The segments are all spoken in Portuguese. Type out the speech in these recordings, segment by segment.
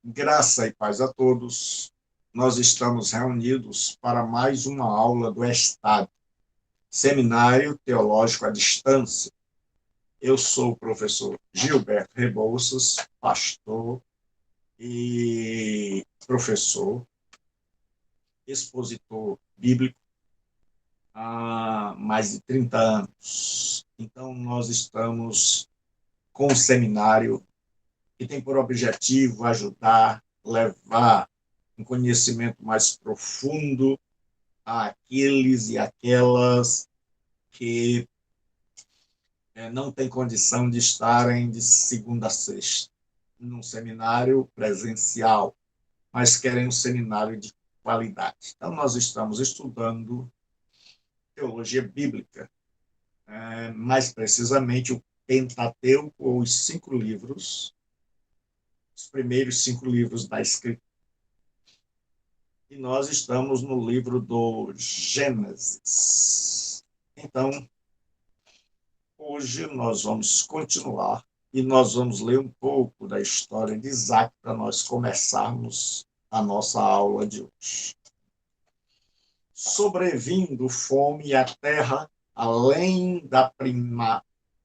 Graça e paz a todos. Nós estamos reunidos para mais uma aula do Estado, Seminário Teológico à Distância. Eu sou o professor Gilberto Rebouças, pastor e professor, expositor bíblico há mais de 30 anos. Então, nós estamos com o seminário que tem por objetivo ajudar, levar um conhecimento mais profundo àqueles e aquelas que não têm condição de estarem de segunda a sexta num seminário presencial, mas querem um seminário de qualidade. Então, nós estamos estudando teologia bíblica, mais precisamente o Pentateuco, ou os 5 livros, os primeiros 5 livros da Escritura. E nós estamos no livro do Gênesis. Então, hoje nós vamos continuar e nós vamos ler um pouco da história de Isaac para nós começarmos a nossa aula de hoje. Sobrevindo fome à terra, além da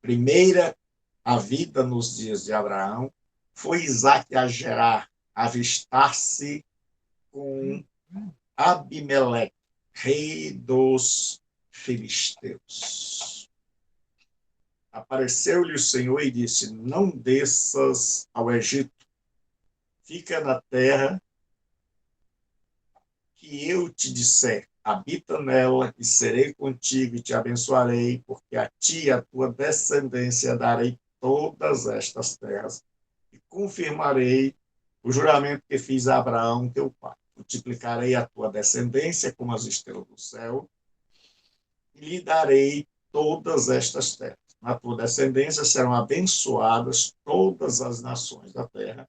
primeira a vida nos dias de Abraão, foi Isaac a Gerar, avistar-se com Abimeleque, rei dos filisteus. Apareceu-lhe o Senhor e disse: não desças ao Egito, fica na terra que eu te disser, habita nela e serei contigo e te abençoarei, porque a ti e a tua descendência darei todas estas terras e confirmarei o juramento que fiz a Abraão, teu pai. Multiplicarei a tua descendência como as estrelas do céu e lhe darei todas estas terras. Na tua descendência serão abençoadas todas as nações da terra.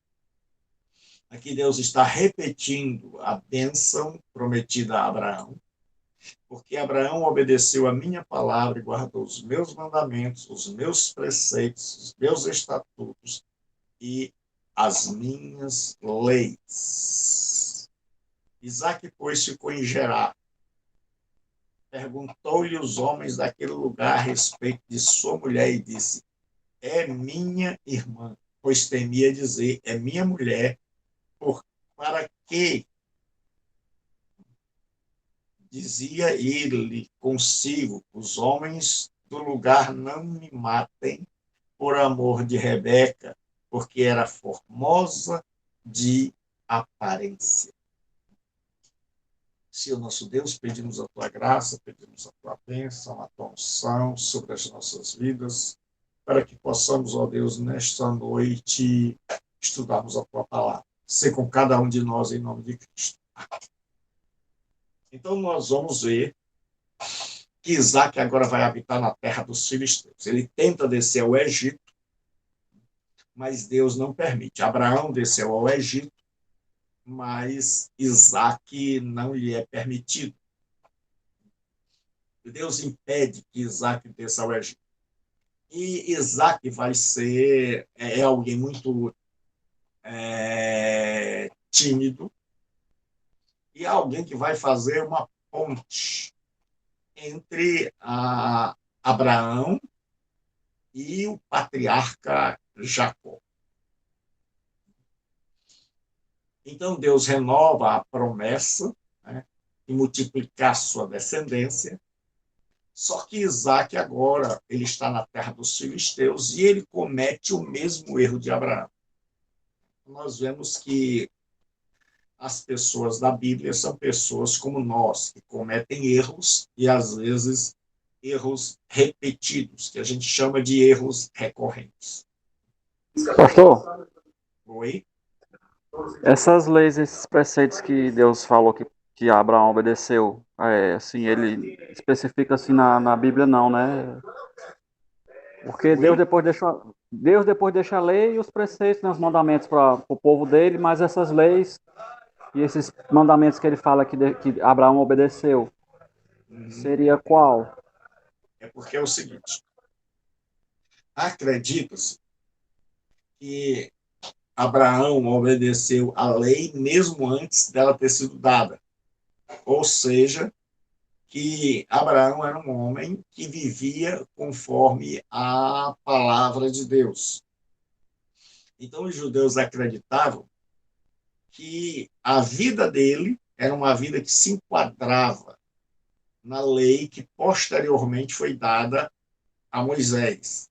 Aqui Deus está repetindo a bênção prometida a Abraão, porque Abraão obedeceu a minha palavra e guardou os meus mandamentos, os meus preceitos, os meus estatutos e as minhas leis. Isaac, pois, ficou em Gerar. Perguntou-lhe os homens daquele lugar a respeito de sua mulher e disse: é minha irmã, pois temia dizer: é minha mulher, para que, dizia ele consigo, os homens do lugar não me matem por amor de Rebeca, porque era formosa de aparência. Senhor nosso Deus, pedimos a tua graça, pedimos a tua bênção, a tua unção sobre as nossas vidas, para que possamos, ó Deus, nesta noite, estudarmos a tua palavra. Ser com cada um de nós em nome de Cristo. Então, nós vamos ver que Isaac agora vai habitar na terra dos filisteus. Ele tenta descer ao Egito, mas Deus não permite. Abraão desceu ao Egito, mas Isaac não lhe é permitido. Deus impede que Isaac desça ao Egito. E Isaac vai ser alguém muito tímido e alguém que vai fazer uma ponte entre Abraão e o patriarca Jacó. Então Deus renova a promessa, né, de multiplicar sua descendência. Só que Isaac agora ele está na terra dos filisteus e ele comete o mesmo erro de Abraão. Nós vemos que as pessoas da Bíblia são pessoas como nós, que cometem erros e, às vezes, erros repetidos, que a gente chama de erros recorrentes. Pastor, Oi? essas leis, esses preceitos que Deus falou que Abraão obedeceu, assim, ele especifica assim na Bíblia não, né? Porque Oi? Deus depois deixa a lei e os preceitos, né, os mandamentos para o povo dele, mas essas leis e esses mandamentos que ele fala que Abraão obedeceu, Uhum. seria qual? É porque é o seguinte, acredita-se que Abraão obedeceu a lei mesmo antes dela ter sido dada. Ou seja, que Abraão era um homem que vivia conforme a palavra de Deus. Então, os judeus acreditavam que a vida dele era uma vida que se enquadrava na lei que posteriormente foi dada a Moisés.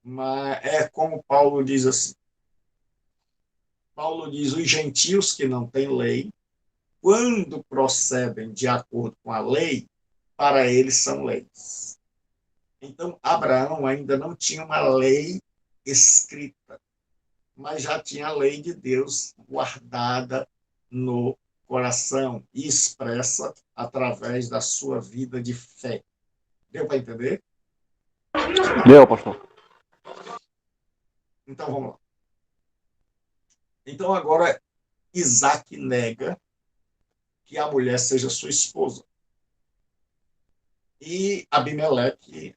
Mas é como Paulo diz assim. Paulo diz: os gentios que não têm lei, quando procedem de acordo com a lei, para eles são leis. Então, Abraão ainda não tinha uma lei escrita, mas já tinha a lei de Deus guardada no coração e expressa através da sua vida de fé. Deu para entender? Deu, pastor. Então, vamos lá. Então, agora, Isaac nega que a mulher seja sua esposa. E Abimeleque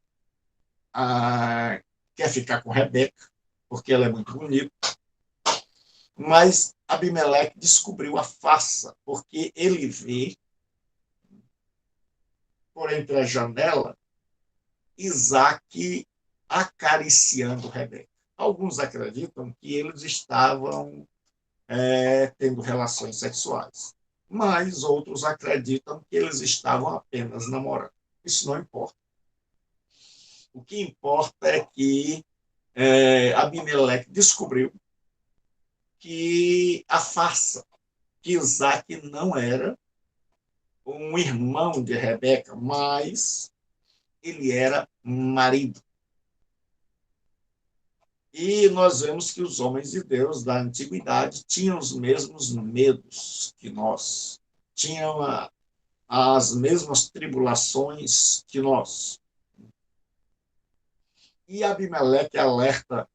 quer ficar com Rebeca, porque ela é muito bonita. Mas Abimeleque descobriu a farsa, porque ele vê, por entre a janela, Isaac acariciando Rebeca. Alguns acreditam que eles estavam tendo relações sexuais, mas outros acreditam que eles estavam apenas namorando. Isso não importa. O que importa é que Abimeleque descobriu que a farsa, que Isaac não era um irmão de Rebeca, mas ele era marido. E nós vemos que os homens de Deus da antiguidade tinham os mesmos medos que nós, tinham as mesmas tribulações que nós. E Abimeleque alerta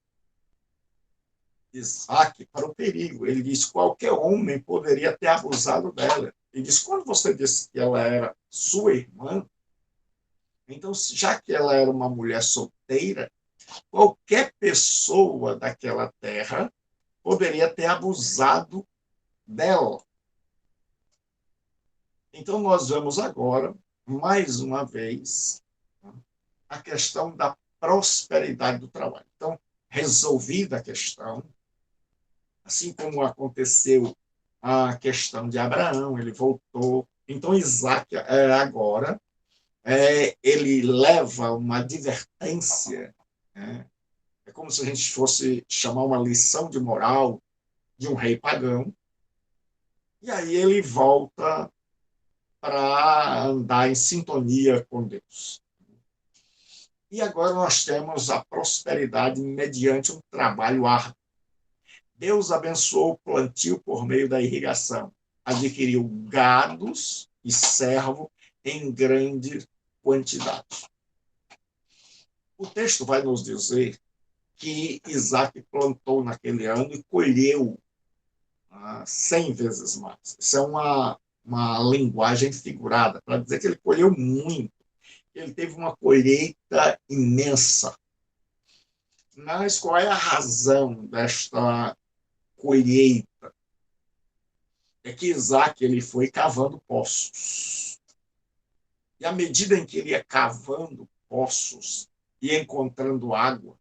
Isaac para o perigo. Ele diz: qualquer homem poderia ter abusado dela. Ele diz: quando você disse que ela era sua irmã, então, já que ela era uma mulher solteira, qualquer pessoa daquela terra poderia ter abusado dela. Então, nós vemos agora, mais uma vez, a questão da prosperidade do trabalho. Então, resolvida a questão, assim como aconteceu a questão de Abraão, ele voltou. Então, Isaac, agora, ele leva uma advertência, né? É como se a gente fosse chamar uma lição de moral de um rei pagão, e aí ele volta para andar em sintonia com Deus. E agora nós temos a prosperidade mediante um trabalho árduo. Deus abençoou o plantio por meio da irrigação, adquiriu gados e servo em grande quantidade. O texto vai nos dizer que Isaac plantou naquele ano e colheu 100 vezes mais. Isso é uma linguagem figurada, para dizer que ele colheu muito. Ele teve uma colheita imensa. Mas qual é a razão desta colheita? É que Isaac ele foi cavando poços. E à medida em que ele ia cavando poços e encontrando água,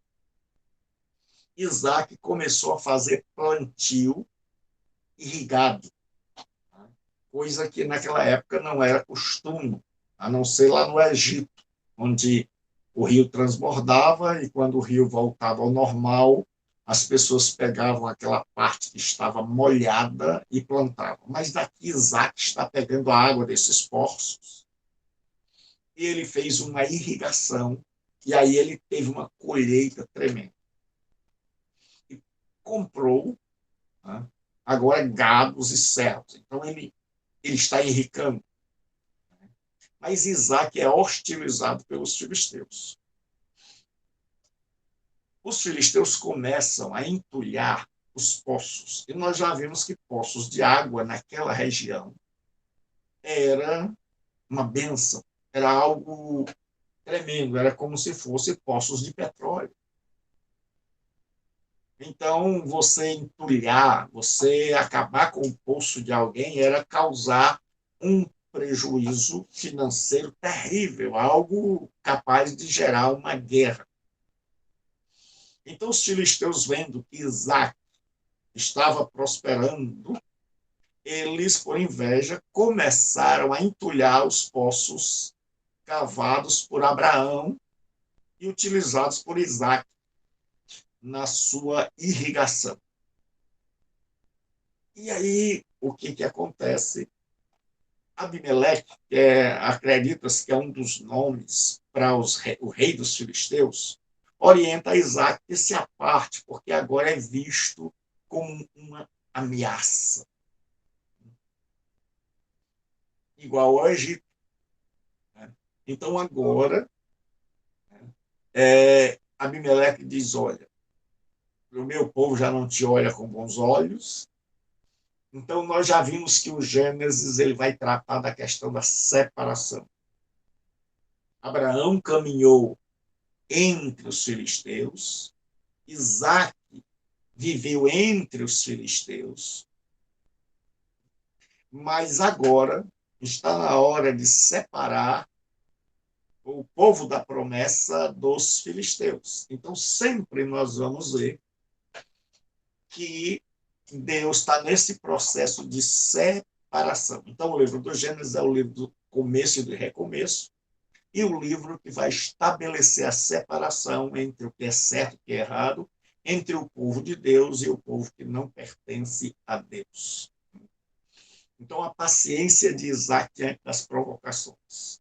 Isaac começou a fazer plantio irrigado, coisa que naquela época não era costume, a não ser lá no Egito, onde o rio transbordava e quando o rio voltava ao normal, as pessoas pegavam aquela parte que estava molhada e plantavam. Mas daqui Isaac está pegando a água desses poços e ele fez uma irrigação e aí ele teve uma colheita tremenda. E comprou, né, agora gados e servos. Então ele está enricando. Mas Isaac é hostilizado pelos filisteus. Os filisteus começam a entulhar os poços. E nós já vimos que poços de água naquela região era uma bênção, era algo tremendo, era como se fossem poços de petróleo. Então, você entulhar, você acabar com o poço de alguém era causar um prejuízo financeiro terrível, algo capaz de gerar uma guerra. Então, os filisteus, vendo que Isaac estava prosperando, eles, por inveja, começaram a entulhar os poços cavados por Abraão e utilizados por Isaac na sua irrigação. E aí, o que acontece? Abimeleque, acredita-se que é um dos nomes para o rei dos filisteus, orienta Isaac que se aparte, porque agora é visto como uma ameaça, igual ao Egito. Né? Então, agora, Abimeleque diz: olha, o meu povo já não te olha com bons olhos. Então, nós já vimos que o Gênesis ele vai tratar da questão da separação. Abraão caminhou entre os filisteus, Isaac viveu entre os filisteus, mas agora está na hora de separar o povo da promessa dos filisteus. Então, sempre nós vamos ver que Deus está nesse processo de separação. Então, o livro do Gênesis é o livro do começo e do recomeço, e o livro que vai estabelecer a separação entre o que é certo e o que é errado, entre o povo de Deus e o povo que não pertence a Deus. Então, a paciência de Isaac diante das provocações.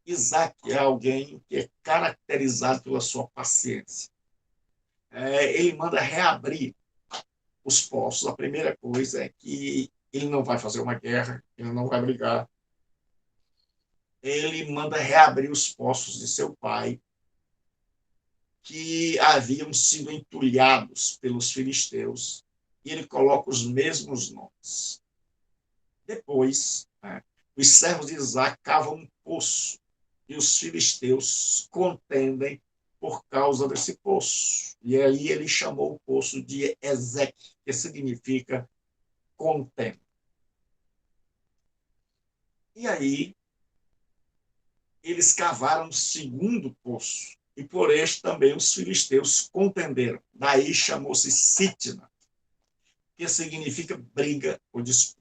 Isaac é alguém que é caracterizado pela sua paciência. Ele manda reabrir os poços. A primeira coisa é que ele não vai fazer uma guerra, ele não vai brigar. Ele manda reabrir os poços de seu pai, que haviam sido entulhados pelos filisteus, e ele coloca os mesmos nomes. Depois, os servos de Isaac cavam um poço, e os filisteus contendem por causa desse poço. E aí ele chamou o poço de Ezeque, que significa contenda. E aí eles cavaram um segundo poço, e por este também os filisteus contenderam. Daí chamou-se Sitna, que significa briga ou disputa.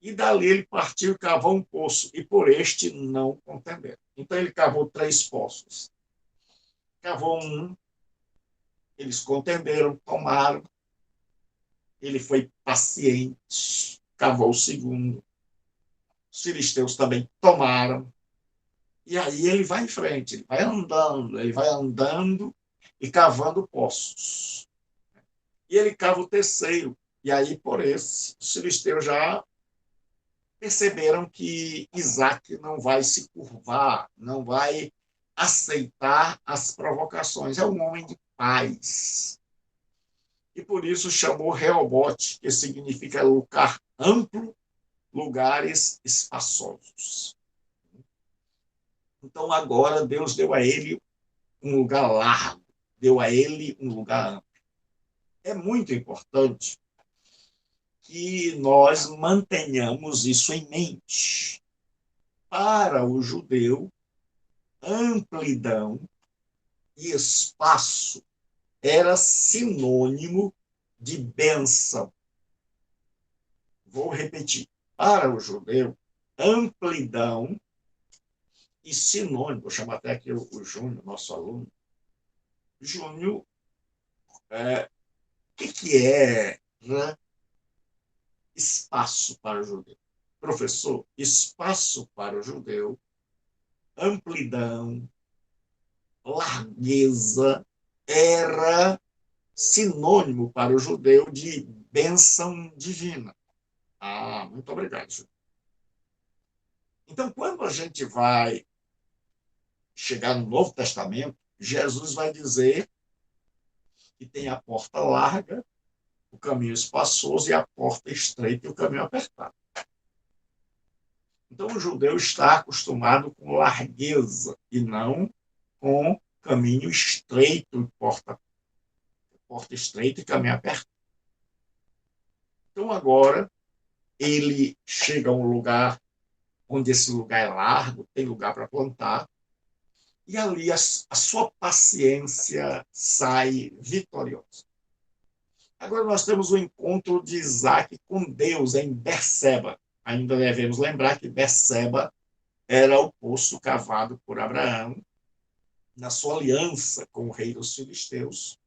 E dali ele partiu e cavou um poço, e por este não contenderam. Então ele cavou 3 poços. Cavou um, eles contenderam, tomaram. Ele foi paciente, cavou o segundo. Os filisteus também tomaram. E aí ele vai em frente, ele vai andando e cavando poços. E ele cava o terceiro. E aí, por esse, os filisteus já perceberam que Isaac não vai se curvar, não vai aceitar as provocações. É um homem de paz. E por isso chamou Reobote, que significa lugar amplo, lugares espaçosos. Então agora Deus deu a ele um lugar largo, deu a ele um lugar amplo. É muito importante que nós mantenhamos isso em mente. Para o judeu, amplidão e espaço era sinônimo de bênção. Vou repetir. Para o judeu, amplidão e sinônimo, vou chamar até aqui o Júnior, nosso aluno. Júnior, o que é, né, espaço para o judeu? Professor, espaço para o judeu, amplidão, largueza, era sinônimo para o judeu de bênção divina. Ah, muito obrigado, Júnior. Então, quando a gente vai chegar no Novo Testamento, Jesus vai dizer que tem a porta larga, o caminho espaçoso e a porta estreita e o caminho apertado. Então, o judeu está acostumado com largueza e não com caminho estreito e porta porta estreita e caminho apertado. Então, agora, ele chega a um lugar onde esse lugar é largo, tem lugar para plantar, e ali a sua paciência sai vitoriosa. Agora nós temos o encontro de Isaac com Deus em Berseba. Ainda devemos lembrar que Berseba era o poço cavado por Abraão na sua aliança com o rei dos filisteus,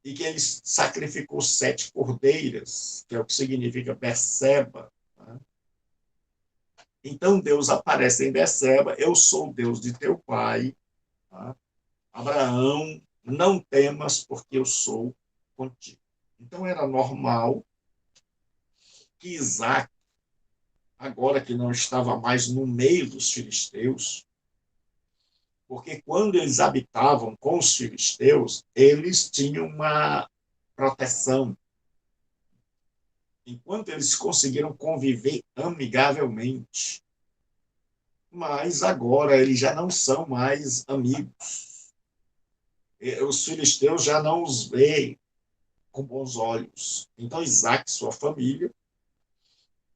e que ele sacrificou 7 cordeiras, que é o que significa Berseba. Então Deus aparece em Berseba: eu sou o Deus de teu pai, Abraão, não temas, porque eu sou contigo. Então era normal que Isaac, agora que não estava mais no meio dos filisteus, porque quando eles habitavam com os filisteus, eles tinham uma proteção. Enquanto eles conseguiram conviver amigavelmente, mas agora eles já não são mais amigos. Os filisteus já não os veem com bons olhos. Então Isaac e sua família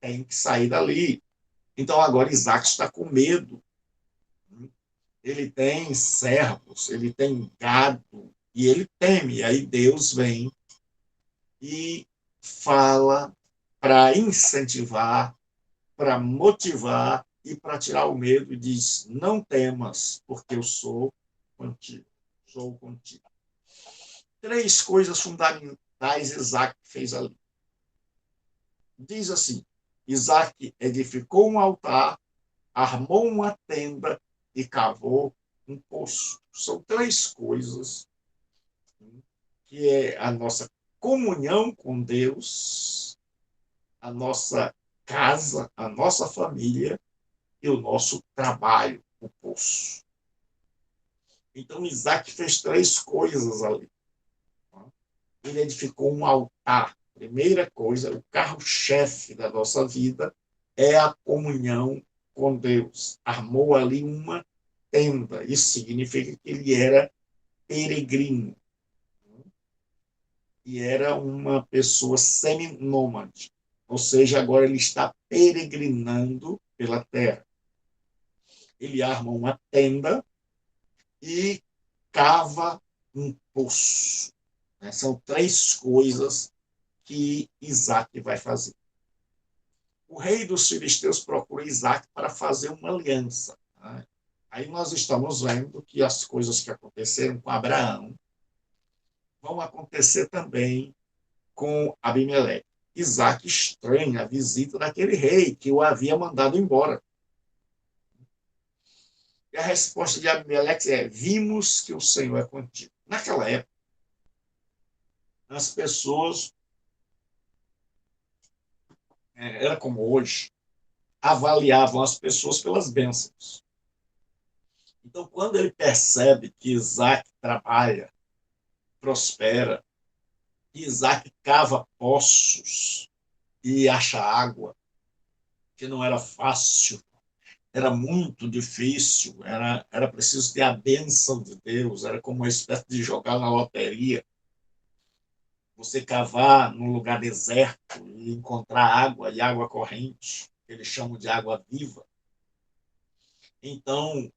têm que sair dali. Então agora Isaac está com medo. Ele tem servos, ele tem gado, e ele teme. Aí Deus vem e fala para incentivar, para motivar e para tirar o medo, e diz: não temas, porque eu sou contigo. Sou contigo. 3 coisas fundamentais Isaac fez ali. Diz assim: Isaac edificou um altar, armou uma tenda e cavou um poço. São 3 coisas, que é a nossa comunhão com Deus, a nossa casa, a nossa família e o nosso trabalho, o poço. Então Isaac fez 3 coisas ali. Ele edificou um altar. Primeira coisa, o carro-chefe da nossa vida é a comunhão com Deus. Armou ali uma tenda. Isso significa que ele era peregrino. E era uma pessoa seminômade. Ou seja, agora ele está peregrinando pela terra. Ele arma uma tenda e cava um poço. São 3 coisas que Isaac vai fazer. O rei dos filisteus procura Isaac para fazer uma aliança. Aí nós estamos vendo que as coisas que aconteceram com Abraão vão acontecer também com Abimeleque. Isaac estranha a visita daquele rei que o havia mandado embora. E a resposta de Abimeleque é: vimos que o Senhor é contigo. Naquela época, as pessoas, era como hoje, avaliavam as pessoas pelas bênçãos. Então, quando ele percebe que Isaac trabalha, prospera, que Isaac cava poços e acha água, que não era fácil, era muito difícil, era preciso ter a bênção de Deus, era como uma espécie de jogar na loteria. Você cavar num lugar deserto e encontrar água, e água corrente, que eles chamam de água viva. Então,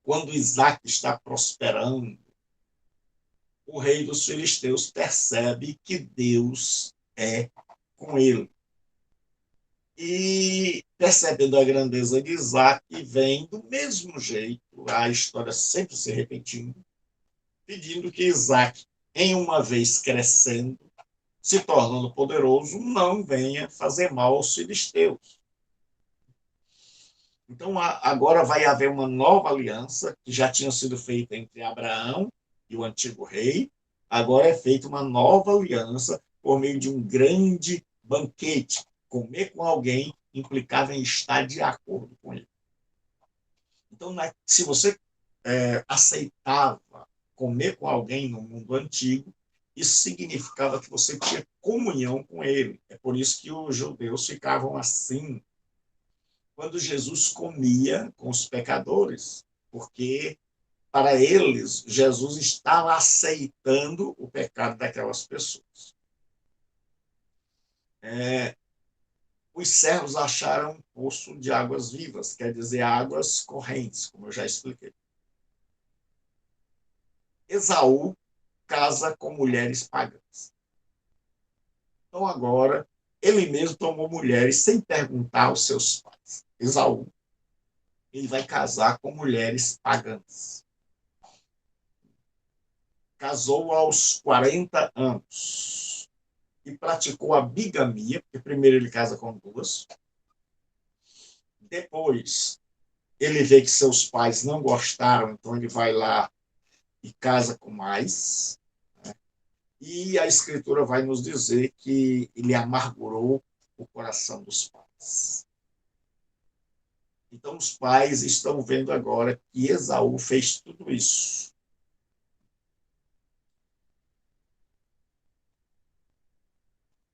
quando Isaac está prosperando, o rei dos filisteus percebe que Deus é com ele. E, percebendo a grandeza de Isaac, vem do mesmo jeito, a história sempre se repetindo, pedindo que Isaac, em uma vez crescendo, se tornando poderoso, não venha fazer mal aos filisteus. Então, agora vai haver uma nova aliança, que já tinha sido feita entre Abraão e o antigo rei. Agora é feita uma nova aliança por meio de um grande banquete. Comer com alguém implicava em estar de acordo com ele. Então, se você aceitava comer com alguém no mundo antigo, isso significava que você tinha comunhão com ele. É por isso que os judeus ficavam assim quando Jesus comia com os pecadores, porque para eles, Jesus estava aceitando o pecado daquelas pessoas. Os servos acharam um poço de águas vivas, quer dizer, águas correntes, como eu já expliquei. Esaú casa com mulheres pagãs. Então, agora, ele mesmo tomou mulheres sem perguntar aos seus pais. Esaú, ele vai casar com mulheres pagãs. Casou aos 40 anos e praticou a bigamia, porque primeiro ele casa com duas. Depois, ele vê que seus pais não gostaram, então ele vai lá e casa com mais. E a Escritura vai nos dizer que ele amargurou o coração dos pais. Então, os pais estão vendo agora que Esaú fez tudo isso.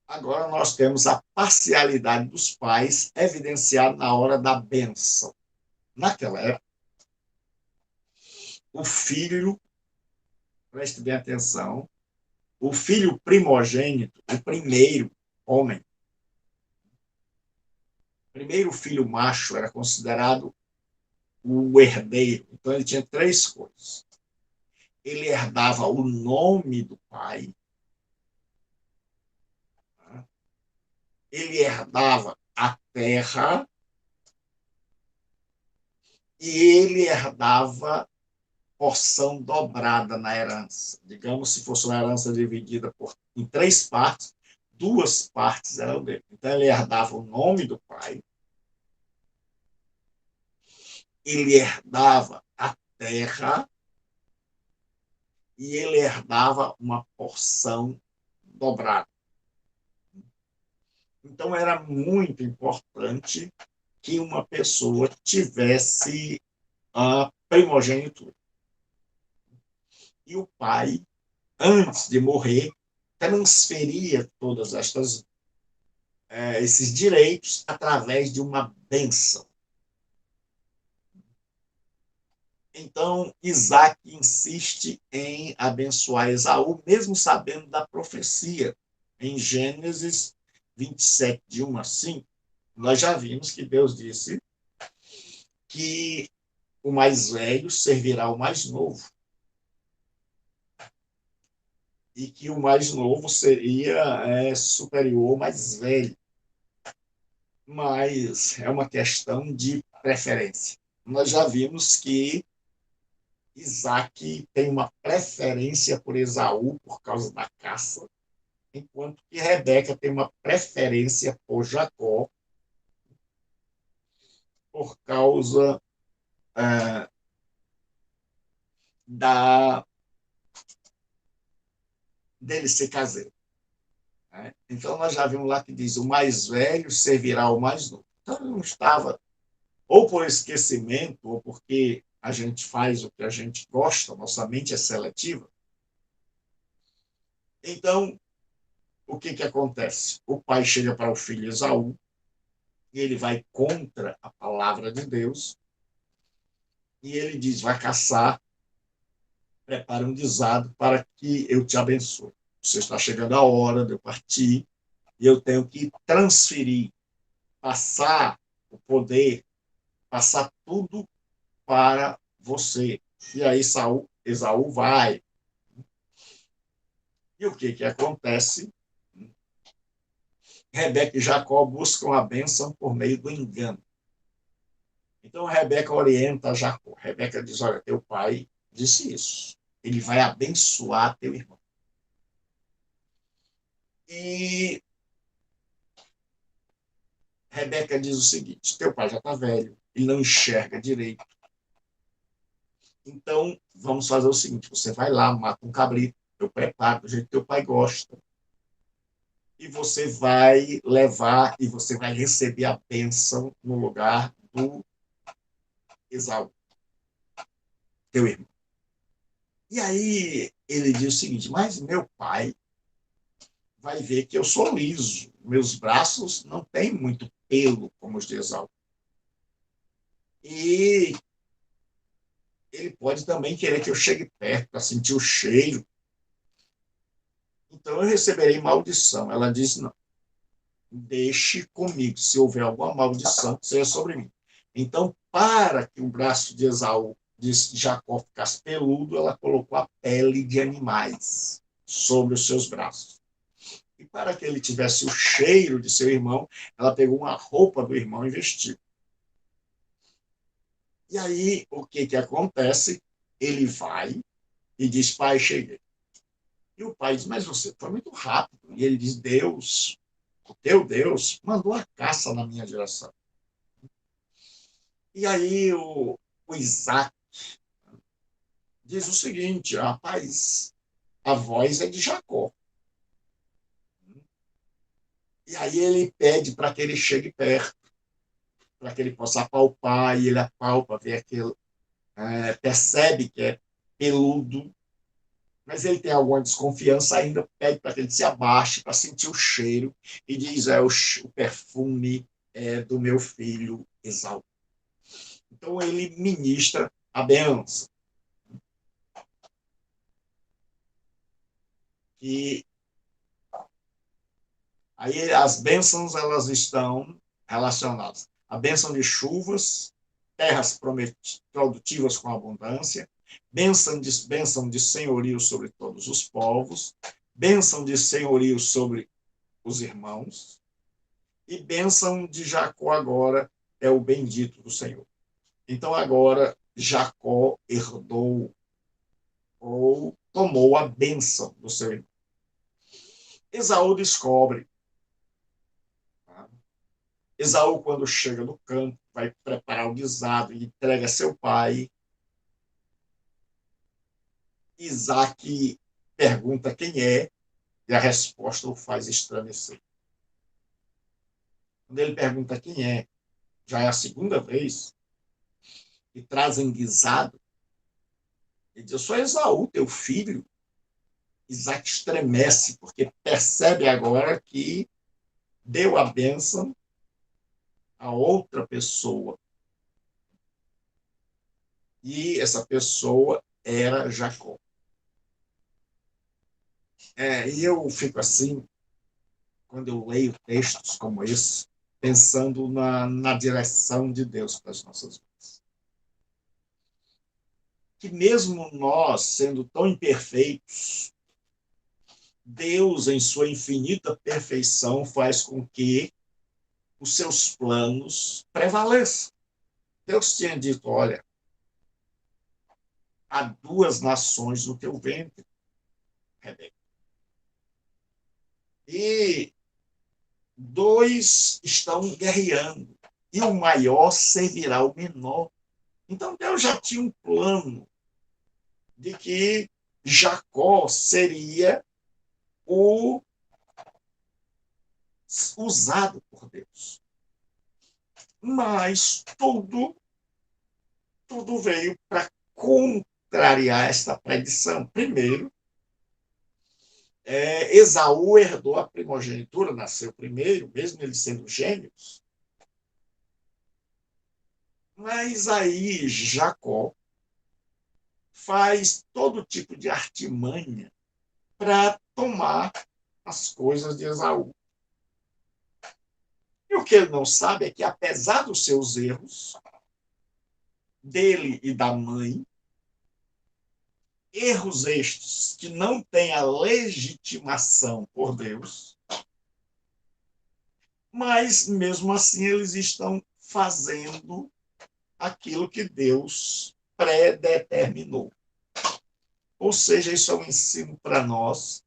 Agora nós temos a parcialidade dos pais evidenciada na hora da bênção. Naquela época, o filho, preste bem atenção, o filho primogênito, o primeiro homem, o primeiro filho macho era considerado o herdeiro. Então ele tinha três coisas. Ele herdava o nome do pai, ele herdava a terra e ele herdava porção dobrada na herança. Digamos, se fosse uma herança dividida em três partes, duas partes eram dele. Então, ele herdava o nome do pai, ele herdava a terra e ele herdava uma porção dobrada. Então, era muito importante que uma pessoa tivesse a primogenitura. E o pai, antes de morrer, transferia todas esses direitos através de uma bênção. Então, Isaac insiste em abençoar Esaú, mesmo sabendo da profecia. Em Gênesis 27, de 1 a 5, nós já vimos que Deus disse que o mais velho servirá ao mais novo. E que o mais novo seria superior ao mais velho. Mas é uma questão de preferência. Nós já vimos que Isaac tem uma preferência por Esaú por causa da caça, enquanto que Rebeca tem uma preferência por Jacó por causa dele ser caseiro. Né? Então, nós já vimos lá que diz: o mais velho servirá ao mais novo. Então, ele não estava, ou por esquecimento, ou porque a gente faz o que a gente gosta, nossa mente é seletiva. Então, o que acontece? O pai chega para o filho Esaú, e ele vai contra a palavra de Deus, e ele diz: vai caçar, prepara um guisado para que eu te abençoe. Você está chegando a hora de eu partir, e eu tenho que transferir, passar o poder, passar tudo para você. E aí Esaú vai. E o que acontece? Rebeca e Jacó buscam a bênção por meio do engano. Então, Rebeca orienta Jacó. Rebeca diz: olha, teu pai disse isso. Ele vai abençoar teu irmão. E Rebeca diz o seguinte: teu pai já está velho, ele não enxerga direito. Então, vamos fazer o seguinte: você vai lá, mata um cabrito, eu preparo do jeito que teu pai gosta, e você vai levar e você vai receber a bênção no lugar do Esaú, teu irmão. E aí ele diz o seguinte: mas meu pai vai ver que eu sou liso, meus braços não têm muito pelo como os de Esaú. E ele pode também querer que eu chegue perto para sentir o cheiro. Então eu receberei maldição. Ela disse, não, deixe comigo. Se houver alguma maldição, seja sobre mim. Então, para que o braço de Esaú, de Jacó, ficasse peludo, ela colocou a pele de animais sobre os seus braços. E para que ele tivesse o cheiro de seu irmão, ela pegou uma roupa do irmão e vestiu. E aí, o que acontece? Ele vai e diz, pai, cheguei. E o pai diz, mas você foi muito rápido. E ele diz, Deus, o teu Deus, mandou a caça na minha direção. E aí o Isaac diz o seguinte, rapaz, a voz é de Jacó. E aí ele pede para que ele chegue perto, para que ele possa apalpar, e ele apalpa, vê aquilo, percebe que é peludo, mas ele tem alguma desconfiança ainda, pede para que ele se abaixe, para sentir o cheiro, e diz, o perfume do meu filho Esaú. Então ele ministra a benção. E aí as bênçãos elas estão relacionadas à bênção de chuvas, terras produtivas com abundância, bênção de senhorio sobre todos os povos, bênção de senhorio sobre os irmãos, e bênção de Jacó agora é o bendito do Senhor. Então agora Jacó herdou ou tomou a bênção do seu irmão. Esaú descobre. Esaú, quando chega no campo, vai preparar o guisado e entrega a seu pai. Isaac pergunta quem é, e a resposta o faz estremecer. Quando ele pergunta quem é, já é a segunda vez, e trazem guisado, ele diz, eu sou Esaú, teu filho. Isaac estremece, porque percebe agora que deu a bênção a outra pessoa. E essa pessoa era Jacó. E eu fico assim, quando eu leio textos como esse, pensando na direção de Deus para as nossas vidas. Que mesmo nós, sendo tão imperfeitos, Deus, em sua infinita perfeição, faz com que os seus planos prevaleçam. Deus tinha dito, olha, há duas nações no teu ventre, Rebeca. E dois estão guerreando, e o maior servirá ao menor. Então Deus já tinha um plano de que Jacó seria o usado por Deus. Mas tudo veio para contrariar esta predição. Primeiro, Esaú herdou a primogenitura, nasceu primeiro, mesmo ele sendo gêmeos. Mas aí Jacó faz todo tipo de artimanha para tomar as coisas de Esaú. E o que ele não sabe é que, apesar dos seus erros, dele e da mãe, erros estes que não têm a legitimação por Deus, mas mesmo assim eles estão fazendo aquilo que Deus predeterminou. Ou seja, isso é um ensino para nós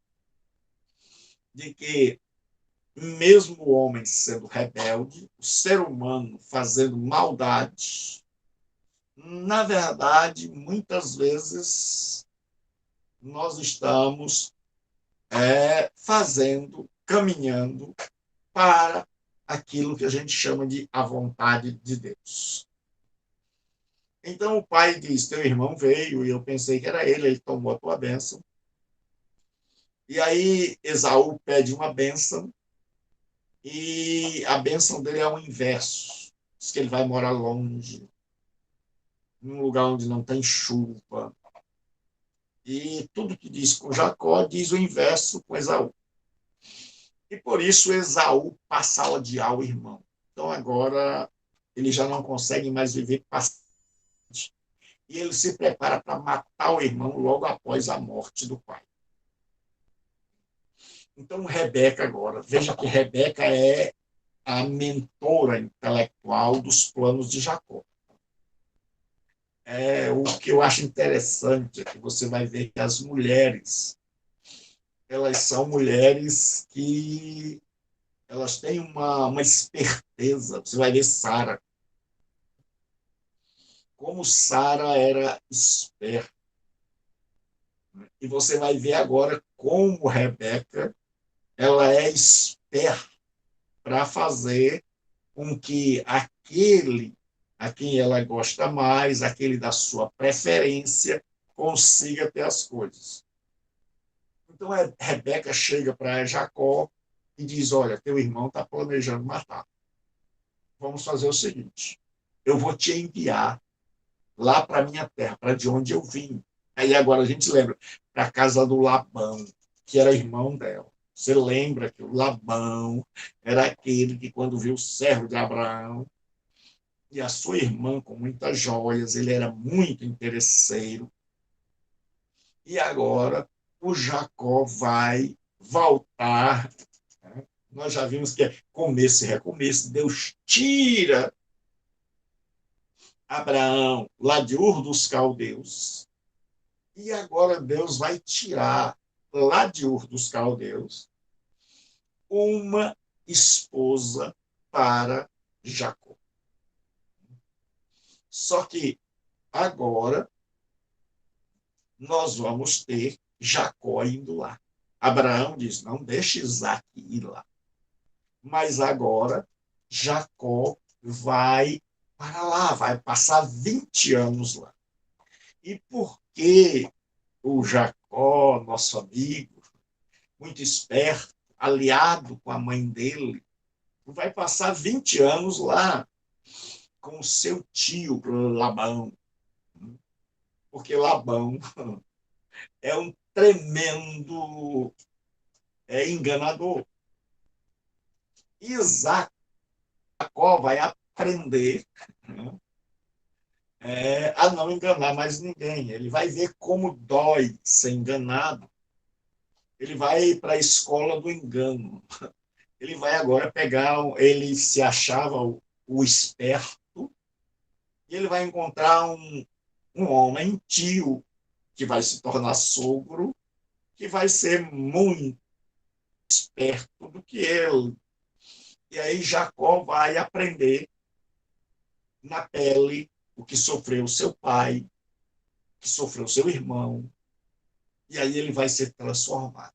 de que mesmo o homem sendo rebelde, o ser humano fazendo maldade, na verdade, muitas vezes nós estamos fazendo, caminhando para aquilo que a gente chama de a vontade de Deus. Então o pai diz, teu irmão veio, e eu pensei que era ele tomou a tua bênção. E aí Esaú pede uma bênção, e a bênção dele é o inverso. Diz que ele vai morar longe. num lugar onde não tem chuva. E tudo que diz com Jacó diz o inverso com Esaú. E por isso Esaú passa a odiar o irmão. Então agora ele já não consegue mais viver paciente. E ele se prepara para matar o irmão logo após a morte do pai. Então Rebeca agora, veja que Rebeca é a mentora intelectual dos planos de Jacó. O que eu acho interessante é que você vai ver que as mulheres, elas são mulheres que elas têm uma esperteza. Você vai ver Sara, como Sara era esperta. E você vai ver agora como Rebeca ela é esperta para fazer com que aquele a quem ela gosta mais, aquele da sua preferência, consiga ter as coisas. Então, Rebeca chega para Jacó e diz: olha, teu irmão está planejando matar. Vamos fazer o seguinte: eu vou te enviar lá para a minha terra, para de onde eu vim. Aí agora a gente lembra, para a casa do Labão, que era irmão dela. Você lembra que o Labão era aquele que, quando viu o servo de Abraão e a sua irmã com muitas joias, ele era muito interesseiro. E agora o Jacó vai voltar. Né? Nós já vimos que é começo e recomeço. Deus tira Abraão lá de Ur dos Caldeus. E agora Deus vai tirar lá de Ur dos Caldeus uma esposa para Jacó. Só que agora nós vamos ter Jacó indo lá. Abraão diz: não deixe Isaac ir lá. Mas agora Jacó vai para lá, vai passar 20 anos lá. E por que o Jacó, nosso amigo, muito esperto, aliado com a mãe dele, vai passar 20 anos lá com o seu tio Labão? Porque Labão é um tremendo enganador. Isaac vai aprender, né, a não enganar mais ninguém. Ele vai ver como dói ser enganado. Ele vai para a escola do engano. Ele vai agora pegar, ele se achava o esperto, e ele vai encontrar um homem tio, que vai se tornar sogro, que vai ser muito esperto do que ele. E aí Jacó vai aprender na pele o que sofreu seu pai, o que sofreu seu irmão, e aí ele vai ser transformado.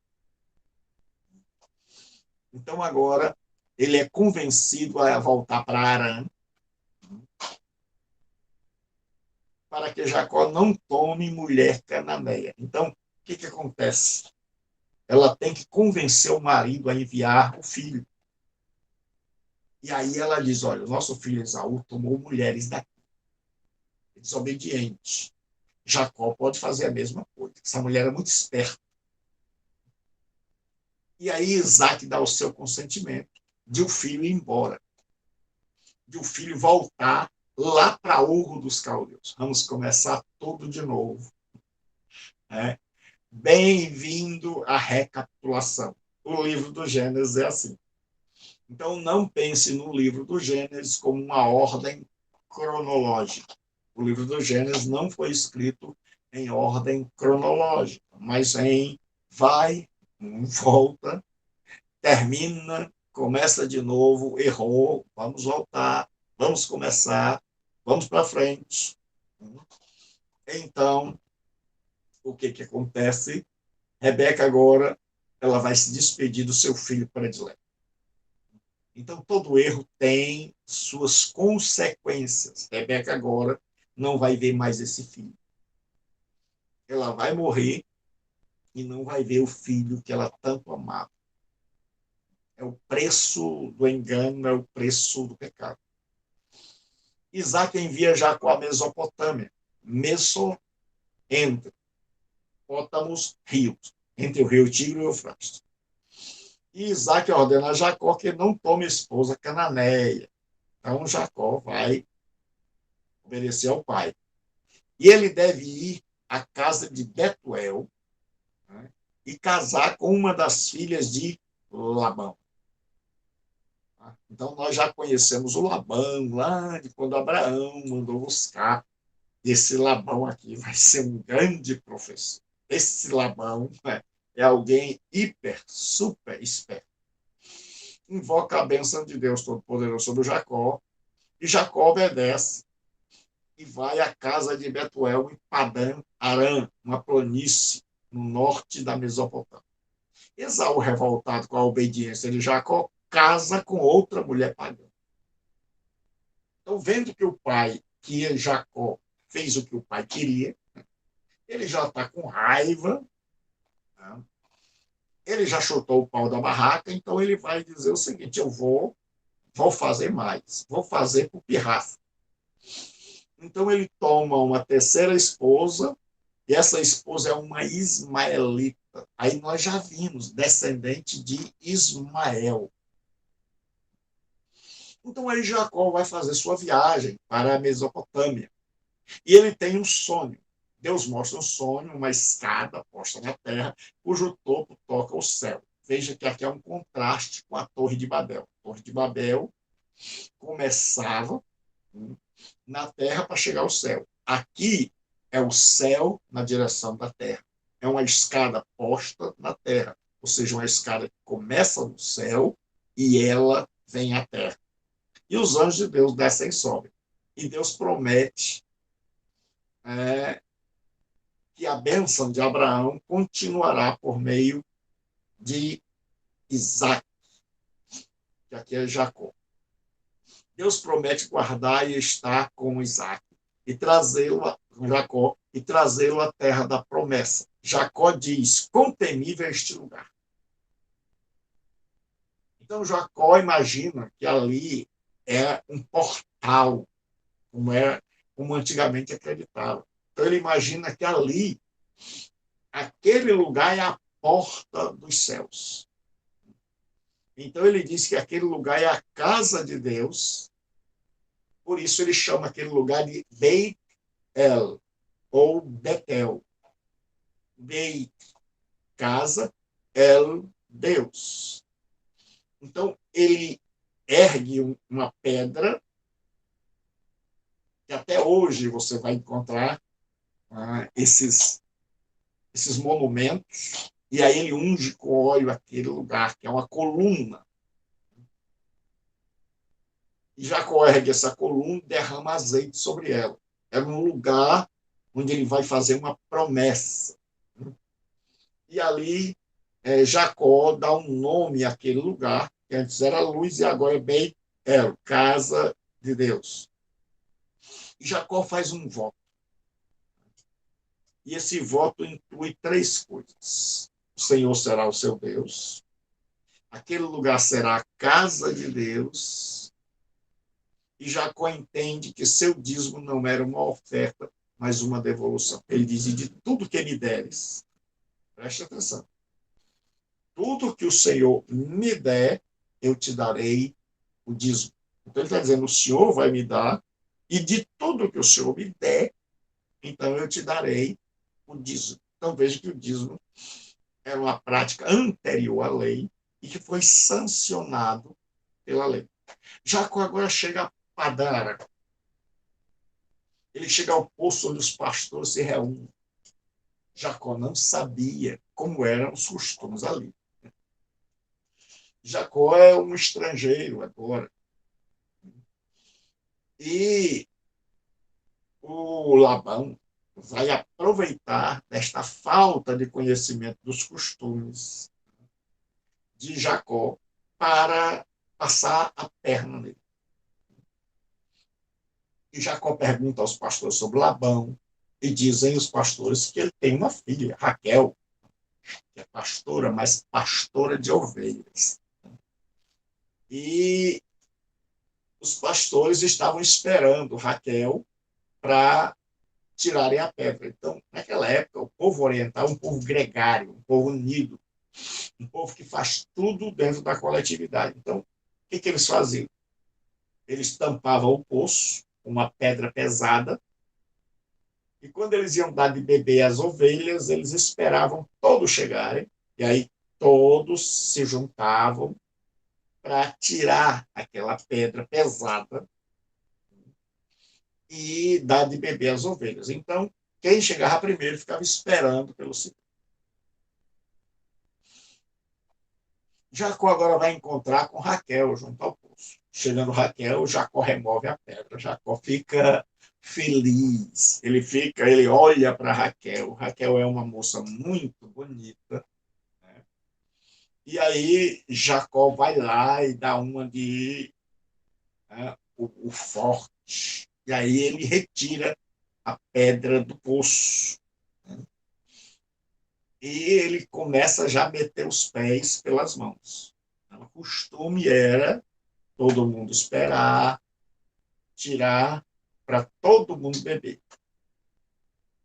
Então agora ele é convencido a voltar para Arã, para que Jacó não tome mulher cananeia. Então, o que acontece? Ela tem que convencer o marido a enviar o filho. E aí ela diz: olha, o nosso filho Esaú tomou mulheres daqui, é desobediente. Jacó pode fazer a mesma coisa. Essa mulher é muito esperta. E aí Isaac dá o seu consentimento de o filho ir embora, de o filho voltar lá para Ur dos Caldeus. Vamos começar tudo de novo. Né? Bem-vindo à recapitulação. O livro do Gênesis é assim. Então, não pense no livro do Gênesis como uma ordem cronológica. O livro do Gênesis não foi escrito em ordem cronológica, mas em vai, volta, termina, começa de novo, errou, vamos voltar, vamos começar, vamos para frente. Então, o que acontece? Rebeca agora ela vai se despedir do seu filho predileto. Então, todo erro tem suas consequências. Rebeca agora não vai ver mais esse filho. Ela vai morrer e não vai ver o filho que ela tanto amava. É o preço do engano, é o preço do pecado. Isaac envia Jacó à Mesopotâmia. entre Pótamos, rios, entre o rio Tigre e o Eufrates. E Isaac ordena a Jacó que não tome esposa cananeia. Então Jacó vai obedecer ao pai. E ele deve ir à casa de Betuel, né, e casar com uma das filhas de Labão. Então nós já conhecemos o Labão lá de quando Abraão mandou buscar. Esse Labão aqui vai ser um grande professor. Esse Labão é alguém hiper, super esperto. Invoca a bênção de Deus Todo-Poderoso sobre Jacó, e Jacó obedece e vai à casa de Betuel em Padã Arã, uma planície no norte da Mesopotâmia. Esaú, revoltado com a obediência de Jacó, casa com outra mulher pagã. Então, vendo que o pai, que Jacó, fez o que o pai queria, ele já está com raiva, né? Ele já chutou o pau da barraca, então ele vai dizer o seguinte: eu vou fazer mais, vou fazer por pirraça. Então ele toma uma terceira esposa, e essa esposa é uma ismaelita. Aí nós já vimos, descendente de Ismael. Então aí Jacó vai fazer sua viagem para a Mesopotâmia. E ele tem um sonho. Deus mostra um sonho, uma escada posta na terra, cujo topo toca o céu. Veja que aqui é um contraste com a Torre de Babel. A Torre de Babel começava na terra para chegar ao céu. Aqui é o céu na direção da terra. É uma escada posta na terra, ou seja, uma escada que começa no céu e ela vem à terra. E os anjos de Deus descem e sobem. E Deus promete que a bênção de Abraão continuará por meio de Isaac, que aqui é Jacó. Deus promete guardar e estar com Isaac e trazê-lo a Jacó e trazê-lo à terra da promessa. Jacó diz: quão temível é este lugar. Então Jacó imagina que ali é um portal, como antigamente acreditava. Então ele imagina que ali, aquele lugar é a porta dos céus. Então ele diz que aquele lugar é a casa de Deus, por isso ele chama aquele lugar de Beit El, ou Betel. Beit, casa, El, Deus. Então ele ergue uma pedra, que até hoje você vai encontrar esses monumentos, e aí ele unge com óleo aquele lugar, que é uma coluna. E Jacó ergue essa coluna e derrama azeite sobre ela. É um lugar onde ele vai fazer uma promessa. E ali Jacó dá um nome àquele lugar, que antes era luz e agora é Beit-El, casa de Deus. E Jacó faz um voto. E esse voto inclui três coisas: o Senhor será o seu Deus, aquele lugar será a casa de Deus, e Jacó entende que seu dízimo não era uma oferta, mas uma devolução. Ele diz: de tudo que me deres, preste atenção, tudo que o Senhor me der, eu te darei o dízimo. Então ele está dizendo: o Senhor vai me dar, e de tudo que o Senhor me der, então eu te darei o dízimo. Então veja que o dízimo era uma prática anterior à lei e que foi sancionado pela lei. Jacó agora chega a Padã. Ele chega ao poço onde os pastores se reúnem. Jacó não sabia como eram os costumes ali. Jacó é um estrangeiro agora. E o Labão vai aproveitar desta falta de conhecimento dos costumes de Jacó para passar a perna nele. E Jacó pergunta aos pastores sobre Labão, e dizem os pastores que ele tem uma filha, Raquel, que é pastora, mas pastora de ovelhas. E os pastores estavam esperando Raquel para tirarem a pedra. Então, naquela época, o povo oriental é um povo gregário, um povo unido, um povo que faz tudo dentro da coletividade. Então, o que eles faziam? Eles tampavam o poço com uma pedra pesada, e quando eles iam dar de beber às ovelhas, eles esperavam todos chegarem, e aí todos se juntavam para tirar aquela pedra pesada e dar de beber às ovelhas. Então, quem chegava primeiro ficava esperando pelo segundo. Jacó agora vai encontrar com Raquel junto ao poço. Chegando Raquel, Jacó remove a pedra. Jacó fica feliz. Ele olha para Raquel. Raquel é uma moça muito bonita. Né? E aí Jacó vai lá e dá uma de o forte. E aí ele retira a pedra do poço. Né? E ele começa já a meter os pés pelas mãos. Então, o costume era todo mundo esperar, tirar para todo mundo beber.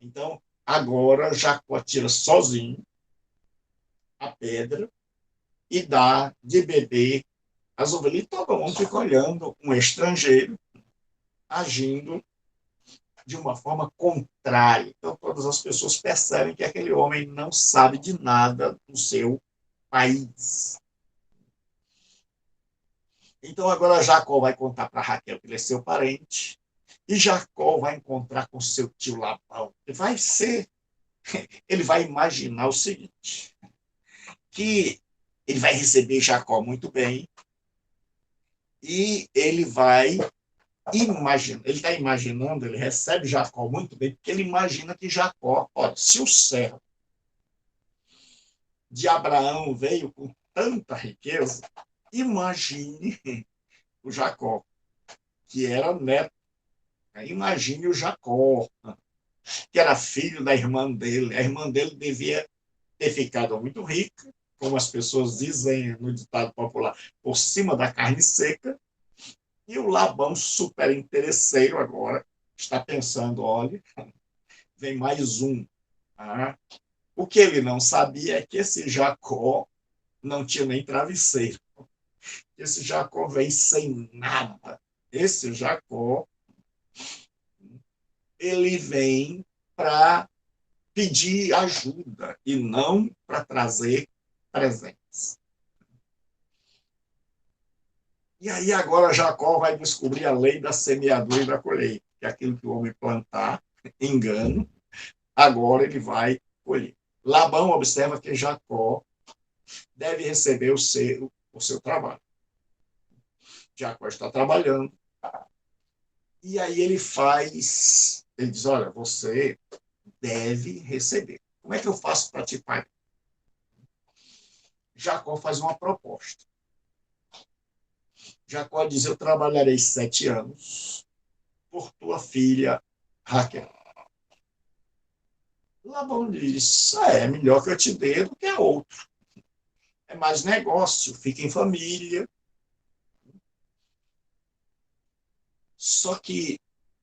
Então, agora Jacó tira sozinho a pedra e dá de beber as ovelhas. E todo mundo fica olhando um estrangeiro agindo de uma forma contrária. Então, todas as pessoas percebem que aquele homem não sabe de nada do seu país. Então, agora Jacó vai contar para Raquel que ele é seu parente, e Jacó vai encontrar com seu tio Labão. Ele vai imaginar o seguinte, que ele vai receber Jacó muito bem, e ele vai imaginar, ele está imaginando, ele recebe Jacó muito bem, porque ele imagina que Jacó, olha, se o servo de Abraão veio com tanta riqueza, imagine o Jacó, que era neto. Imagine o Jacó, que era filho da irmã dele. A irmã dele devia ter ficado muito rica, como as pessoas dizem no ditado popular, por cima da carne seca. E o Labão, super interesseiro agora, está pensando, olha, vem mais um. Ah, o que ele não sabia é que esse Jacó não tinha nem travesseiro. Esse Jacó vem sem nada. Esse Jacó, ele vem para pedir ajuda e não para trazer presentes. E aí agora Jacó vai descobrir a lei da semeadura e da colheita, que é aquilo que o homem plantar, engano, agora ele vai colher. Labão observa que Jacó deve receber o seu trabalho. Jacó está trabalhando. E aí ele diz, olha, você deve receber. Como é que eu faço para te pagar? Jacó faz uma proposta. Jacó diz, eu trabalharei 7 anos por tua filha Raquel. Labão diz, é melhor que eu te dê do que a outro. É mais negócio, fica em família. Só que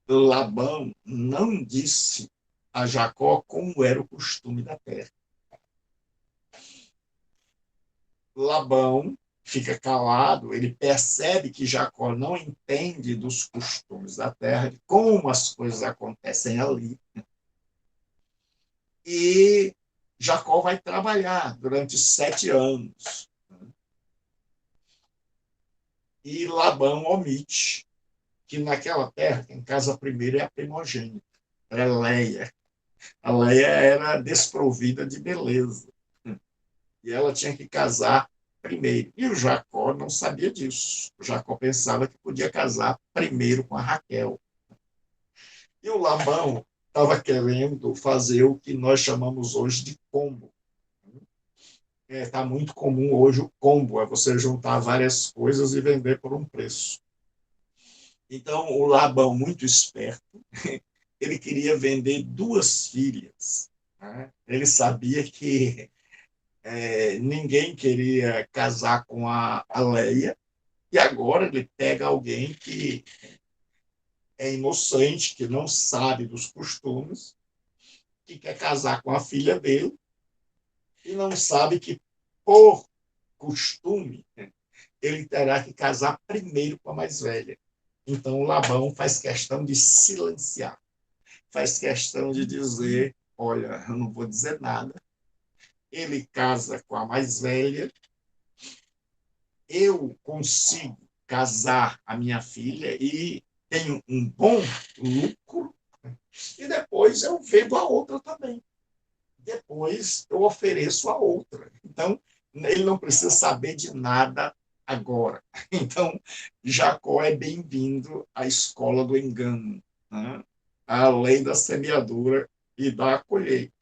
Labão não disse a Jacó como era o costume da terra. Labão fica calado, ele percebe que Jacó não entende dos costumes da terra, de como as coisas acontecem ali. E Jacó vai trabalhar durante 7 anos. E Labão omite que naquela terra, quem casa primeiro é a primogênita, era Leia. A Leia era desprovida de beleza. E ela tinha que casar primeiro. E o Jacó não sabia disso. O Jacó pensava que podia casar primeiro com a Raquel. E o Labão estava querendo fazer o que nós chamamos hoje de combo. Está muito comum hoje o combo, é você juntar várias coisas e vender por um preço. Então, o Labão, muito esperto, ele queria vender 2 filhas. Né? Ele sabia que ninguém queria casar com a Leia, e agora ele pega alguém que é inocente, que não sabe dos costumes, que quer casar com a filha dele e não sabe que, por costume, ele terá que casar primeiro com a mais velha. Então, Labão faz questão de silenciar, faz questão de dizer: olha, eu não vou dizer nada. Ele casa com a mais velha, eu consigo casar a minha filha e tenho um bom lucro, e depois eu vendo a outra também. Depois eu ofereço a outra. Então, ele não precisa saber de nada agora. Então, Jacó é bem-vindo à escola do engano, né? À lei da semeadura e da colheita.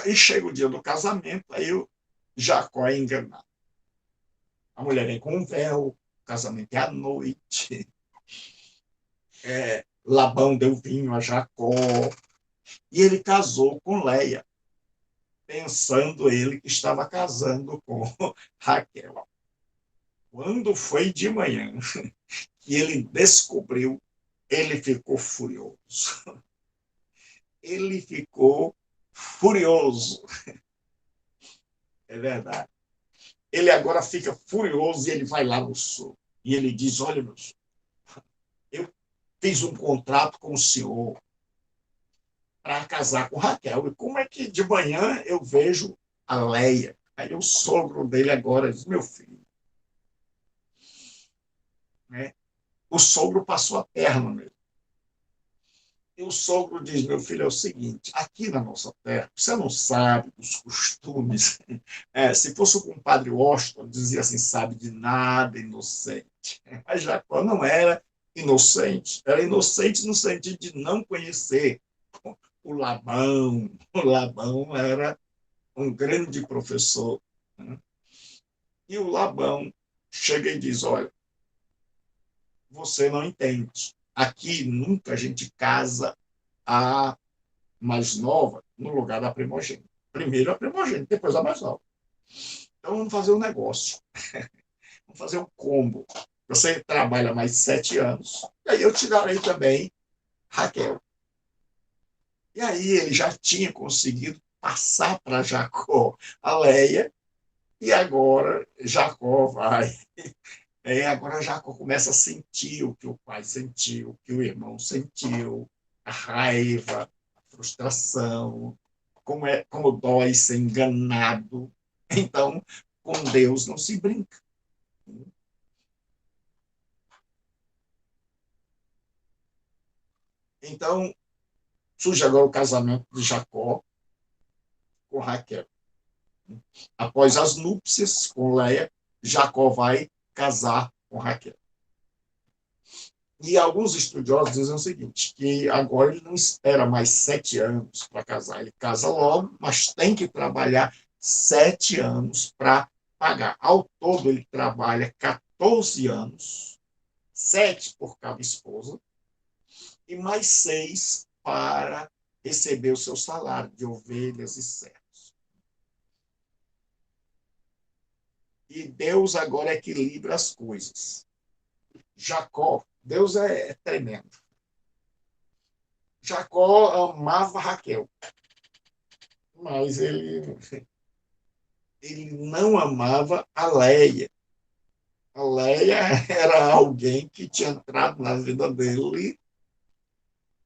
E chega o dia do casamento, aí o Jacó é enganado. A mulher vem com um véu, o casamento é à noite. Labão deu vinho a Jacó, e ele casou com Leia, pensando ele que estava casando com Raquel. Quando foi de manhã e ele descobriu, ele ficou furioso. Ele ficou furioso. É verdade. Ele agora fica furioso e ele vai lá no sul. E ele diz: olha, meu senhor, eu fiz um contrato com o senhor para casar com Raquel. E como é que de manhã eu vejo a Leia? Aí o sogro dele agora diz: meu filho, né? O sogro passou a perna nele. E o sogro diz: meu filho, é o seguinte, aqui na nossa terra, você não sabe dos costumes. Se fosse o compadre Washington, dizia assim: sabe de nada, inocente. Mas Jacó não era inocente. Era inocente no sentido de não conhecer o Labão. O Labão era um grande professor, né? E o Labão chega e diz: olha, você não entende. Aqui nunca a gente casa a mais nova no lugar da primogênita. Primeiro a primogênita, depois a mais nova. Então vamos fazer um negócio. Vamos fazer um combo. Você trabalha mais 7 anos, e aí eu te darei também Raquel. E aí ele já tinha conseguido passar para Jacó a Leia, e agora Jacó vai. Agora Jacó começa a sentir o que o pai sentiu, o que o irmão sentiu, a raiva, a frustração, como dói ser enganado. Então, com Deus não se brinca. Então, surge agora o casamento de Jacó com Raquel. Após as núpcias com Leia, Jacó vai casar com Raquel. E alguns estudiosos dizem o seguinte, que agora ele não espera mais 7 anos para casar. Ele casa logo, mas tem que trabalhar 7 anos para pagar. Ao todo, ele trabalha 14 anos, 7 por cada esposa, e mais 6 para receber o seu salário de ovelhas e servos. E Deus agora equilibra as coisas. Jacó, Deus é tremendo. Jacó amava Raquel, mas ele não amava a Leia. A Leia era alguém que tinha entrado na vida dele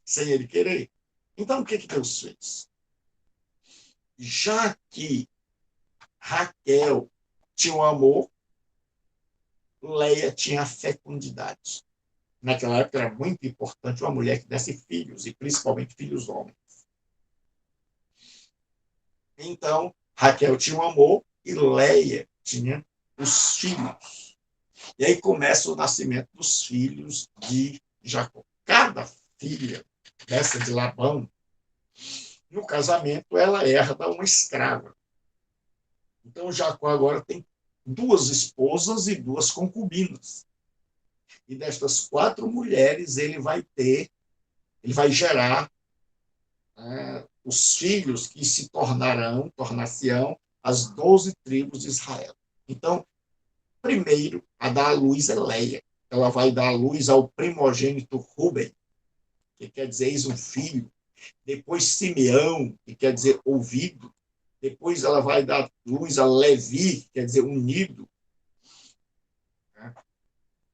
sem ele querer. Então, o que Deus fez? Já que Raquel tinha um amor, Leia tinha a fecundidade. Naquela época era muito importante uma mulher que desse filhos, e principalmente filhos homens. Então, Raquel tinha um amor e Leia tinha os filhos. E aí começa o nascimento dos filhos de Jacó. Cada filha dessa de Labão, no casamento, ela herda uma escrava. Então, Jacó agora tem 2 esposas e 2 concubinas. E destas 4 mulheres, ele vai gerar os filhos que tornar-se-ão as 12 tribos de Israel. Então, primeiro a dar à luz é Leia. ela vai dar luz ao primogênito Ruben, que quer dizer eis um filho. Depois Simeão, que quer dizer ouvido. Depois ela vai dar luz a Levi, que quer dizer unido.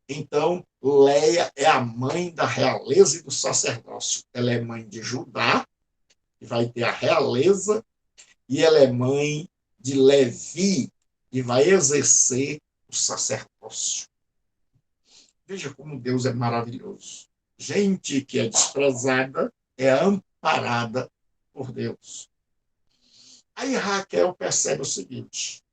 Então, Leia é a mãe da realeza e do sacerdócio. Ela é mãe de Judá, que vai ter a realeza, e ela é mãe de Levi, que vai exercer o sacerdócio. Veja como Deus é maravilhoso. Gente que é desprezada é amparada por Deus. Aí Raquel percebe o seguinte: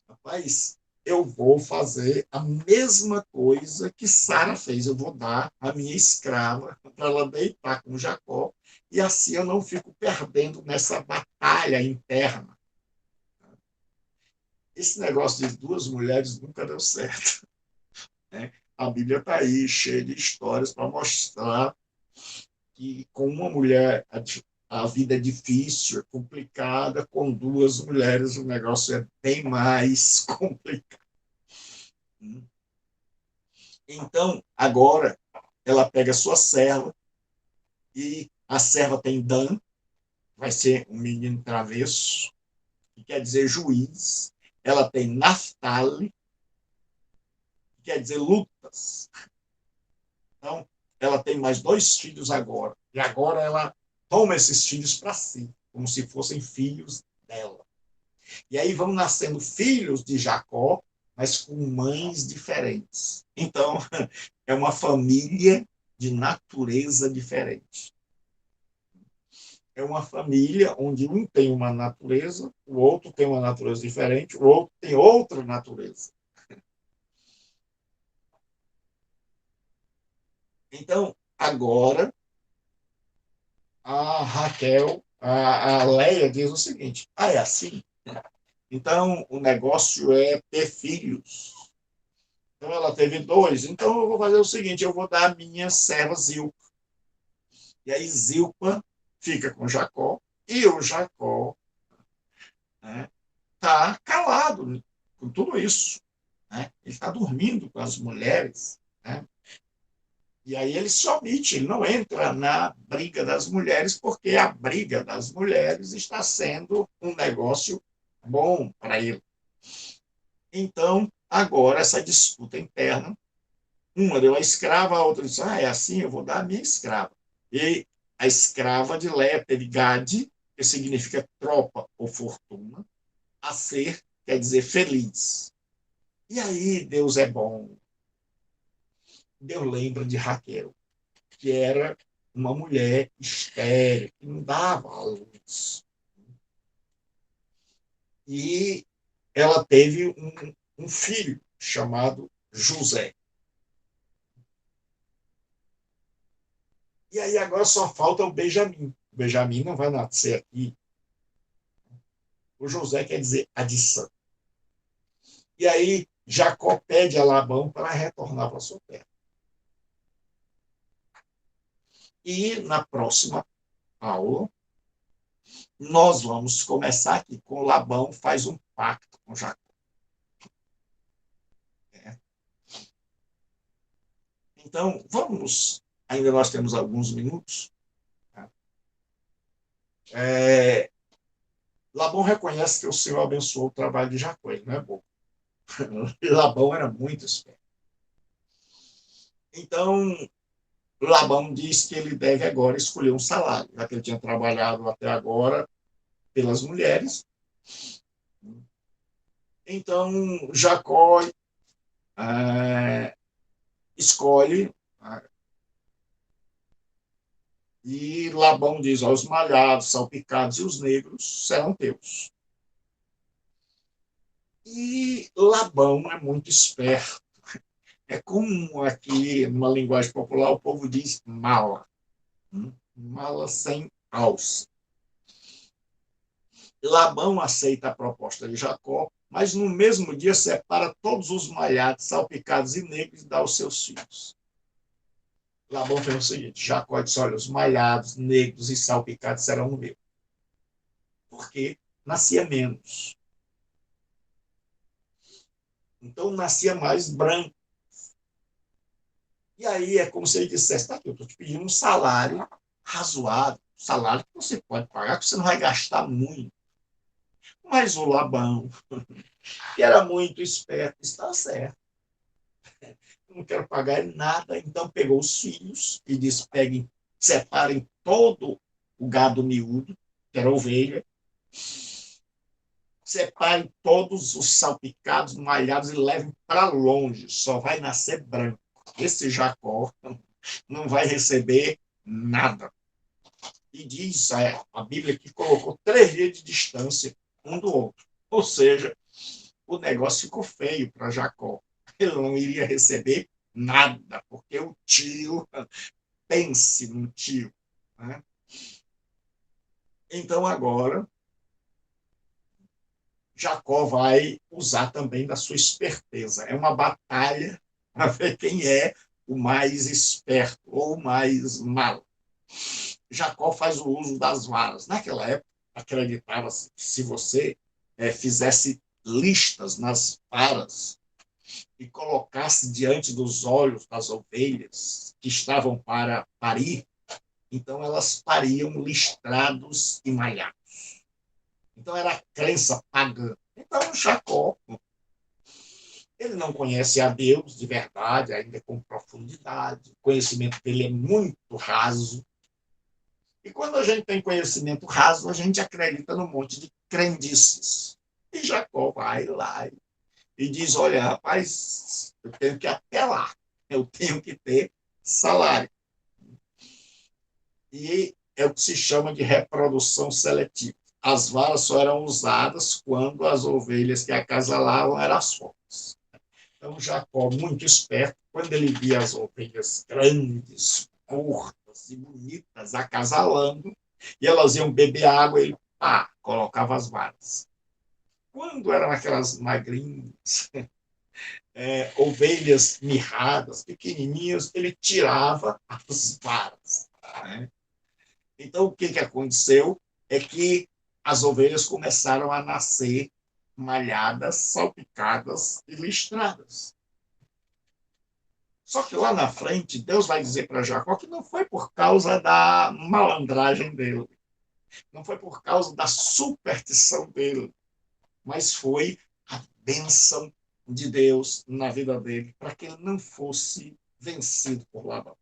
rapaz, eu vou fazer a mesma coisa que Sara fez. Eu vou dar a minha escrava para ela deitar com Jacó, e assim eu não fico perdendo nessa batalha interna. Esse negócio de duas mulheres nunca deu certo. Né? A Bíblia está aí, cheia de histórias para mostrar que com uma mulher a vida é difícil, é complicada, com duas mulheres o negócio é bem mais complicado. Então, agora, ela pega a sua serva, e a serva tem Dan, vai ser um menino travesso, que quer dizer juiz. Ela tem Naphtali, que quer dizer lutas. Então, ela tem mais dois filhos agora. E agora ela toma esses filhos para si, como se fossem filhos dela. E aí vão nascendo filhos de Jacó, mas com mães diferentes. Então, é uma família de natureza diferente. É uma família onde um tem uma natureza, o outro tem uma natureza diferente, o outro tem outra natureza. Então, agora, a Raquel, a Leia diz o seguinte: é assim? Então, o negócio é ter filhos. Então, ela teve dois. Então, eu vou fazer o seguinte: eu vou dar a minha serva Zilpa. E aí, Zilpa fica com Jacó. E o Jacó está calado com tudo isso. Né? Ele está dormindo com as mulheres. Né? E aí ele se omite, ele não entra na briga das mulheres, porque a briga das mulheres está sendo um negócio bom para ele. Então, agora, essa disputa interna, uma deu a escrava, a outra disse: é assim, eu vou dar a minha escrava. E a escrava de Léa teve Gade, que significa tropa ou fortuna, a ser quer dizer feliz. E aí, Deus é bom. Deus lembra de Raquel, que era uma mulher estéril, que não dava à luz. E ela teve um filho chamado José. E aí agora só falta o Benjamim. O Benjamim não vai nascer aqui. O José quer dizer adição. E aí Jacó pede a Labão para retornar para sua terra. E na próxima aula, nós vamos começar aqui com Labão faz um pacto com Jacó. Então, vamos, ainda nós temos alguns minutos. Labão reconhece que o Senhor abençoou o trabalho de Jacó, ele não é bom. E Labão era muito esperto. Então, Labão diz que ele deve agora escolher um salário, já que ele tinha trabalhado até agora pelas mulheres. Então, Jacó escolhe, e Labão diz: os malhados, salpicados e os negros serão teus. E Labão é muito esperto. É como aqui, numa linguagem popular, o povo diz mala. Mala sem alça. Labão aceita a proposta de Jacó, mas no mesmo dia separa todos os malhados, salpicados e negros e dá aos seus filhos. Labão fez o seguinte: Jacó disse: olha, os malhados, negros e salpicados serão meus. Porque nascia menos. Então nascia mais branco. E aí é como se ele dissesse, tá aqui, eu estou te pedindo um salário razoável, um salário que você pode pagar, que você não vai gastar muito. Mas o Labão, que era muito esperto, está certo. Não quero pagar nada. Então pegou os filhos e disse, peguem, separem todo o gado miúdo, que era ovelha, separem todos os salpicados, malhados e levem para longe. Só vai nascer branco. Esse Jacó não vai receber nada. E diz a Bíblia que colocou 3 dias de distância um do outro. Ou seja, o negócio ficou feio para Jacó. Ele não iria receber nada, porque o tio, pense no tio. Né? Então, agora, Jacó vai usar também da sua esperteza. É uma batalha para ver quem é o mais esperto ou o mais malo. Jacó faz o uso das varas. Naquela época, acreditava-se que se você fizesse listas nas varas e colocasse diante dos olhos das ovelhas que estavam para parir, então elas pariam listrados e malhados. Então era a crença pagã. Então Jacó, ele não conhece a Deus de verdade, ainda com profundidade, o conhecimento dele é muito raso. E quando a gente tem conhecimento raso, a gente acredita num monte de crendices. E Jacó vai lá e diz, olha, rapaz, eu tenho que apelar, eu tenho que ter salário. E é o que se chama de reprodução seletiva. As varas só eram usadas quando as ovelhas que acasalavam eram as fêmeas. Então, Jacó, muito esperto, quando ele via as ovelhas grandes, curtas e bonitas acasalando, e elas iam beber água, ele colocava as varas. Quando eram aquelas magrinhas, ovelhas mirradas, pequenininhas, ele tirava as varas. Né? Então, o que aconteceu é que as ovelhas começaram a nascer malhadas, salpicadas e listradas. Só que lá na frente, Deus vai dizer para Jacó que não foi por causa da malandragem dele, não foi por causa da superstição dele, mas foi a bênção de Deus na vida dele, para que ele não fosse vencido por Labão.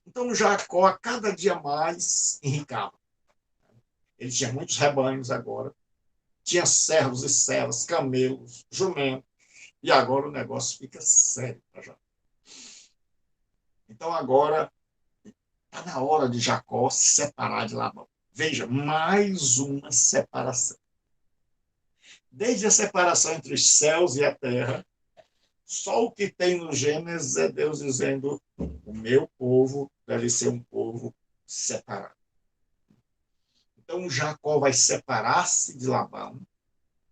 Então Jacó, a cada dia mais, enricava. Ele tinha muitos rebanhos agora, tinha servos e servas, camelos, jumentos, e agora o negócio fica sério para Jacó. Então agora está na hora de Jacó se separar de Labão. Veja, mais uma separação. Desde a separação entre os céus e a terra, só o que tem no Gênesis é Deus dizendo: o meu povo deve ser um povo separado. Então Jacó vai separar-se de Labão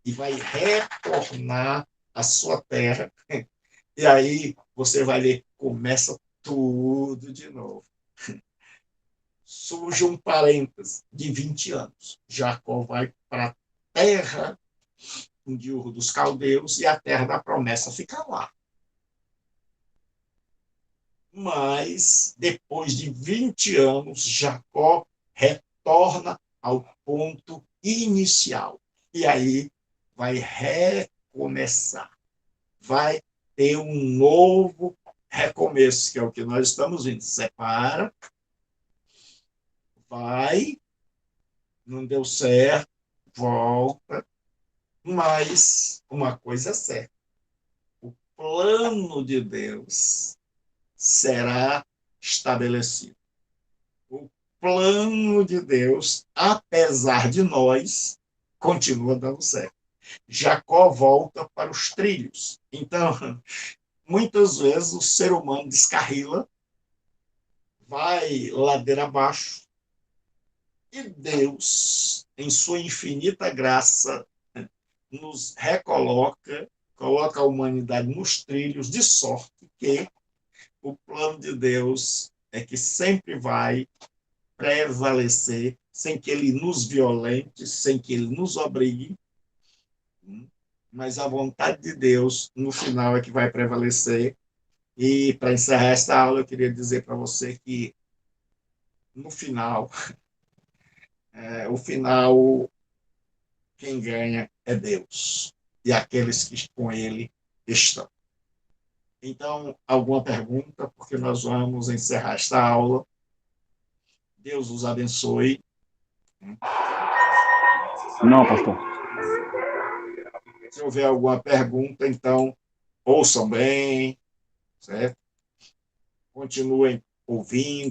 e vai retornar à sua terra. E aí você vai ver, começa tudo de novo. Surge um parênteses de 20 anos. Jacó vai para a terra de Ur dos Caldeus e a terra da promessa fica lá. Mas, depois de 20 anos, Jacó retorna ao ponto inicial. E aí vai recomeçar. Vai ter um novo recomeço, que é o que nós estamos vendo. Separa, vai, não deu certo, volta. Mas uma coisa é certa: o plano de Deus será estabelecido. O plano de Deus, apesar de nós, continua dando certo. Jacó volta para os trilhos. Então, muitas vezes o ser humano descarrila, vai ladeira abaixo, e Deus, em sua infinita graça, nos recoloca, coloca a humanidade nos trilhos, de sorte que o plano de Deus é que sempre vai prevalecer, sem que ele nos violente, sem que ele nos obrigue, mas a vontade de Deus, no final, é que vai prevalecer, E para encerrar esta aula, eu queria dizer para você que no final, o final, quem ganha é Deus e aqueles que com Ele estão. Então, alguma pergunta? Porque nós vamos encerrar esta aula. Deus os abençoe. Não, pastor. Se houver alguma pergunta, então, ouçam bem, certo? Continuem ouvindo.